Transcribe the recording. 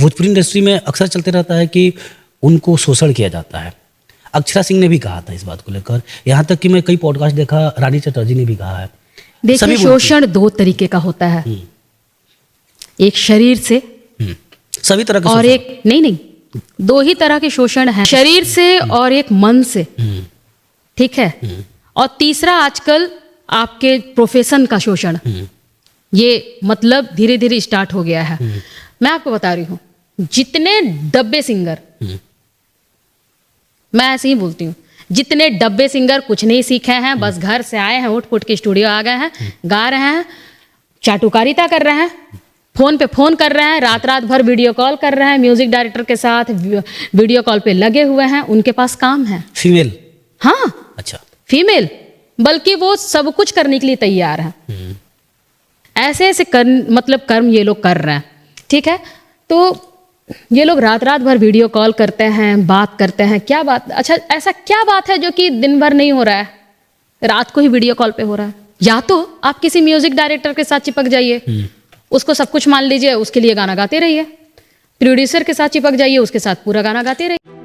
Bhojpuri industry में अक्सर चलते रहता है कि उनको शोषण किया जाता है। अक्षरा सिंह ने भी कहा था इस बात को लेकर, यहाँ तक कि मैं कई पॉडकास्ट देखा, रानी चटर्जी ने भी कहा है। देखिए, शोषण दो तरीके का होता है, एक शरीर से सभी तरह का और शोषण। एक नहीं, दो ही तरह के शोषण हैं, शरीर से और एक मन से, ठीक है। और तीसरा आजकल आपके प्रोफेशन का शोषण, ये मतलब धीरे धीरे स्टार्ट हो गया है। मैं आपको बता रही हूँ, जितने डब्बे सिंगर, मैं ऐसे ही बोलती हूँ, जितने डब्बे सिंगर कुछ नहीं सीखे हैं, बस घर से आए हैं, उठ पुट के स्टूडियो आ गए हैं, गा रहे हैं, चाटुकारिता कर रहे हैं, फोन पे फोन कर रहे हैं, रात रात भर वीडियो कॉल कर रहे हैं, म्यूजिक डायरेक्टर के साथ वीडियो कॉल पे लगे हुए हैं, उनके पास काम है। फीमेल? हाँ, अच्छा, फीमेल, बल्कि वो सब कुछ करने के लिए तैयार है। ऐसे ऐसे कर्म ये लोग कर रहे हैं, ठीक है। तो ये लोग रात रात भर वीडियो कॉल करते हैं, बात करते हैं, क्या बात, अच्छा ऐसा क्या बात है जो कि दिन भर नहीं हो रहा है, रात को ही वीडियो कॉल पे हो रहा है? या तो आप किसी म्यूजिक डायरेक्टर के साथ चिपक जाइए, उसको सब कुछ मान लीजिए, उसके लिए गाना गाते रहिए, प्रोड्यूसर के साथ चिपक जाइए, उसके साथ पूरा गाना गाते रहिए।